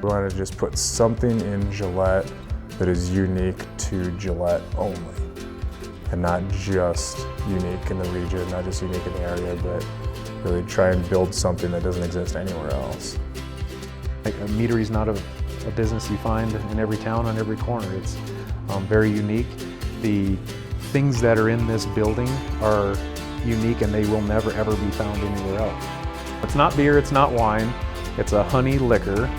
We wanted to just put something in Gillette that is unique to Gillette only, and not just unique in the region, not just unique in the area, but really try and build something that doesn't exist anywhere else. A meadery is not a business you find in every town on every corner. It's very unique. The things that are in this building are unique and they will never ever be found anywhere else. It's not beer, it's not wine, it's a honey liquor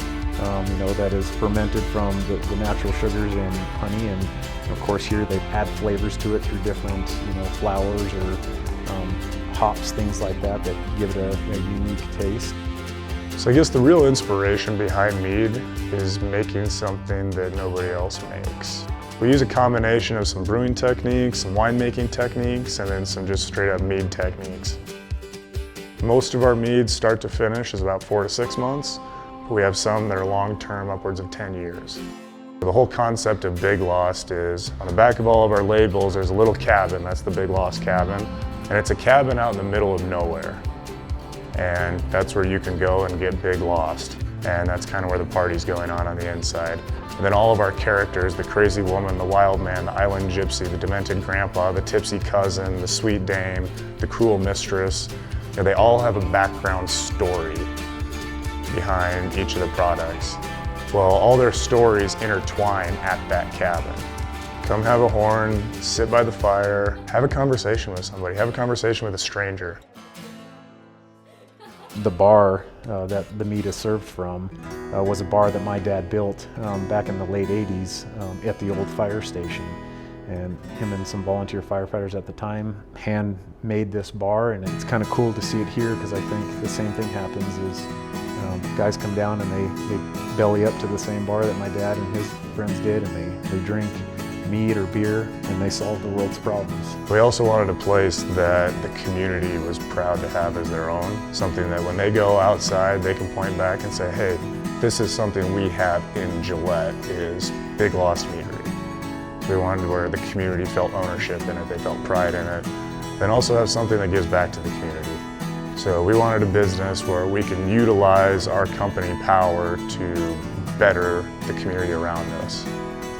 that is fermented from the natural sugars in honey, and of course here they add flavors to it through different flowers or hops, things like that give it a unique taste. So I guess the real inspiration behind mead is making something that nobody else makes. We use a combination of some brewing techniques, some winemaking techniques, and then some just straight up mead techniques. Most of our meads start to finish is about 4 to 6 months. We have some that are long-term, upwards of 10 years. The whole concept of Big Lost is, on the back of all of our labels, there's a little cabin, that's the Big Lost cabin, and it's a cabin out in the middle of nowhere. And that's where you can go and get Big Lost. And that's kind of where the party's going on the inside. And then all of our characters, the crazy woman, the wild man, the island gypsy, the demented grandpa, the tipsy cousin, the sweet dame, the cruel mistress, they all have a background story behind each of the products. Well, all their stories intertwine at that cabin. Come have a horn, sit by the fire, have a conversation with somebody, have a conversation with a stranger. The bar that the mead is served from was a bar that my dad built back in the late 80s at the old fire station. And him and some volunteer firefighters at the time hand-made this bar, and it's kind of cool to see it here because I think the same thing happens is guys come down and they belly up to the same bar that my dad and his friends did, and they drink mead or beer, and they solve the world's problems. We also wanted a place that the community was proud to have as their own, something that when they go outside they can point back and say, hey, this is something we have in Gillette, is Big Lost Meadery. We wanted where the community felt ownership in it, they felt pride in it, then also have something that gives back to the community. So we wanted a business where we can utilize our company power to better the community around us,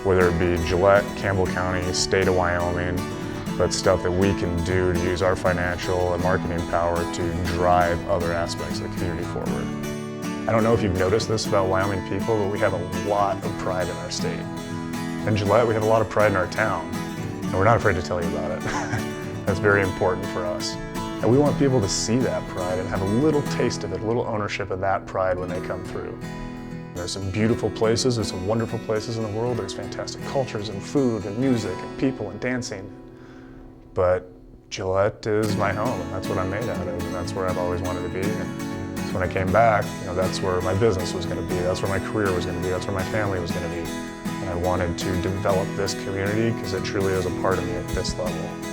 whether it be Gillette, Campbell County, state of Wyoming, but stuff that we can do to use our financial and marketing power to drive other aspects of the community forward. I don't know if you've noticed this about Wyoming people, but we have a lot of pride in our state. In Gillette, we have a lot of pride in our town, and we're not afraid to tell you about it. That's very important for us. And we want people to see that pride and have a little taste of it, a little ownership of that pride when they come through. There's some beautiful places, there's some wonderful places in the world, there's fantastic cultures and food and music and people and dancing. But Gillette is my home, and that's what I'm made out of, and that's where I've always wanted to be. And so when I came back, that's where my business was going to be, that's where my career was going to be, that's where my family was going to be. And I wanted to develop this community because it truly is a part of me at this level.